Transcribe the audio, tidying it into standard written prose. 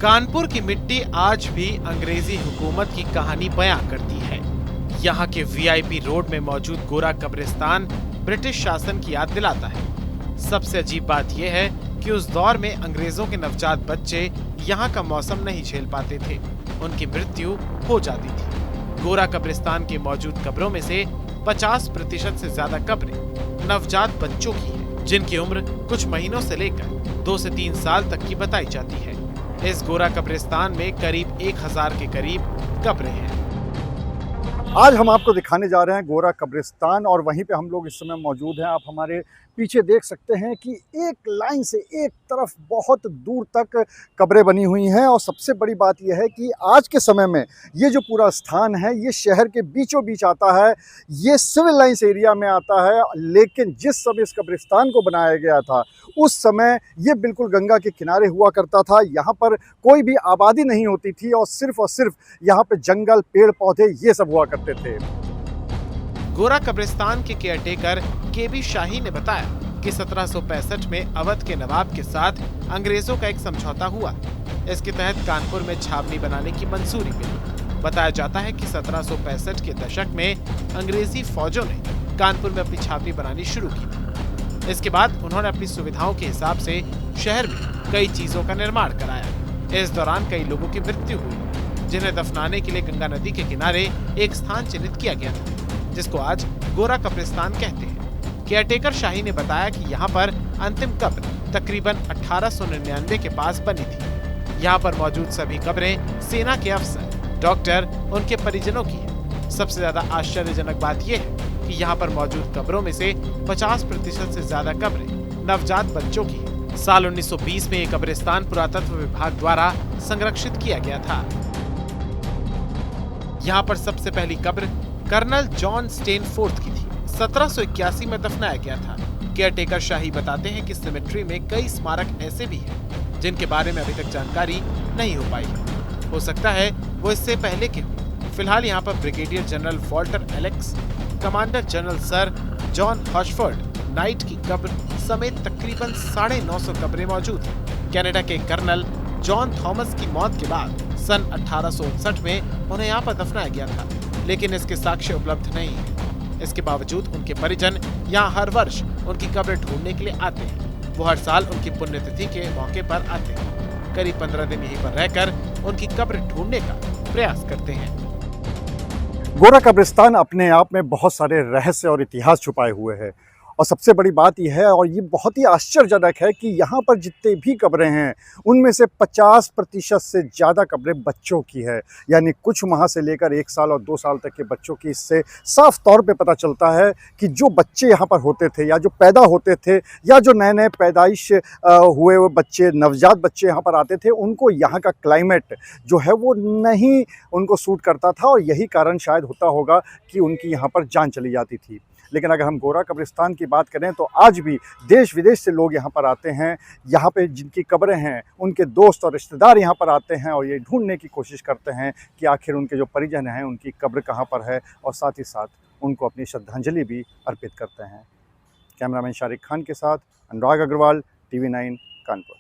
कानपुर की मिट्टी आज भी अंग्रेजी हुकूमत की कहानी बयां करती है। यहाँ के वीआईपी रोड में मौजूद गोरा कब्रिस्तान ब्रिटिश शासन की याद दिलाता है। सबसे अजीब बात यह है कि उस दौर में अंग्रेजों के नवजात बच्चे यहाँ का मौसम नहीं झेल पाते थे, उनकी मृत्यु हो जाती थी। गोरा कब्रिस्तान के मौजूद कब्रों में से 50% से ज्यादा कब्रें नवजात बच्चों की हैं, जिनकी उम्र कुछ महीनों से लेकर 2 से 3 साल तक की बताई जाती है। इस गोरा कब्रिस्तान में करीब 1000 के करीब कब्रें हैं। आज हम आपको दिखाने जा रहे हैं गोरा कब्रिस्तान और वहीं पे हम लोग इस समय मौजूद हैं। आप हमारे पीछे देख सकते हैं कि एक लाइन से एक तरफ बहुत दूर तक कब्रें बनी हुई हैं। और सबसे बड़ी बात यह है कि आज के समय में ये जो पूरा स्थान है ये शहर के बीचों बीच आता है, ये सिविल लाइंस एरिया में आता है। लेकिन जिस समय इस कब्रिस्तान को बनाया गया था उस समय ये बिल्कुल गंगा के किनारे हुआ करता था। यहाँ पर कोई भी आबादी नहीं होती थी और सिर्फ यहाँ पे जंगल, पेड़ पौधे ये सब हुआ करते थे। गोरा कब्रिस्तान के केयरटेकर केबी शाही ने बताया कि 1765 में अवध के नवाब के साथ अंग्रेजों का एक समझौता हुआ। इसके तहत कानपुर में छावनी बनाने की मंजूरी मिली। बताया जाता है कि 1765 के दशक में अंग्रेजी फौजों ने कानपुर में अपनी छावनी बनानी शुरू की थी। इसके बाद उन्होंने अपनी सुविधाओं के हिसाब से शहर में कई चीजों का निर्माण कराया। इस दौरान कई लोगों की मृत्यु हुई, जिन्हें दफनाने के लिए गंगा नदी के किनारे एक स्थान चिन्हित किया गया था, जिसको आज गोरा कब्रिस्तान कहते हैं। केयरटेकर शाही ने बताया कि यहाँ पर अंतिम कब्र तकरीबन 1899 के पास बनी थी। यहाँ पर मौजूद सभी कब्रें सेना के अफसर, डॉक्टर, उनके परिजनों की है। सबसे ज्यादा आश्चर्यजनक बात यह है कि यहाँ पर मौजूद कब्रों में से 50% से ज्यादा कब्रें नवजात बच्चों की है। साल 1920 में ये कब्रिस्तान पुरातत्व विभाग द्वारा संरक्षित किया गया था। यहाँ पर सबसे पहली कब्र कर्नल जॉन स्टेनफोर्थ की थी। 1781 में दफनाया गया था। केयरटेकर शाही बताते हैं कि सिमेट्री में कई स्मारक ऐसे भी हैं जिनके बारे में अभी तक जानकारी नहीं हो पाई है। हो सकता है वो इससे पहले के हों। फिलहाल यहाँ पर brigadier general Walter Alex, commander general sir John Hoshford Knight की कब्र समेत तकरीबन 950 कब्रें मौजूद हैं। कनाडा के कर्नल जॉन थॉमस की मौत के बाद सन 1859 में उन्हें यहाँ पर दफनाया गया था, लेकिन इसके साक्ष्य उपलब्ध नहीं है। इसके बावजूद उनके परिजन यहाँ हर वर्ष उनकी कब्र ढूंढने के लिए आते हैं। वो हर साल उनकी पुण्यतिथि के मौके पर आते हैं। करीब 15 दिन यहीं पर रहकर उनकी कब्र ढूंढने का प्रयास करते हैं। गोरा कब्रिस्तान अपने आप में बहुत सारे रहस्य और इतिहास छुपाए हुए हैं। और सबसे बड़ी बात यह है और ये बहुत ही आश्चर्यजनक है कि यहाँ पर जितने भी कब्रें हैं उनमें से 50% से ज़्यादा कब्रें बच्चों की है। यानी कुछ माह से लेकर 1 साल और 2 साल तक के बच्चों की। इससे साफ तौर पे पता चलता है कि जो बच्चे यहाँ पर होते थे या जो पैदा होते थे या जो नए नए पैदाइश हुए हुए बच्चे, नवजात बच्चे यहाँ पर आते थे, उनको यहाँ का क्लाइमेट जो है वो नहीं उनको सूट करता था। और यही कारण शायद होता होगा कि उनकी यहाँ पर जान चली जाती थी। लेकिन अगर हम गोरा कब्रिस्तान की बात करें तो आज भी देश विदेश से लोग यहाँ पर आते हैं। यहाँ पे जिनकी कब्रें हैं उनके दोस्त और रिश्तेदार यहाँ पर आते हैं और ये ढूंढने की कोशिश करते हैं कि आखिर उनके जो परिजन हैं उनकी कब्र कहाँ पर है, और साथ ही साथ उनको अपनी श्रद्धांजलि भी अर्पित करते हैं। कैमरामैन शारिक खान के साथ अनुराग अग्रवाल, TV9 कानपुर।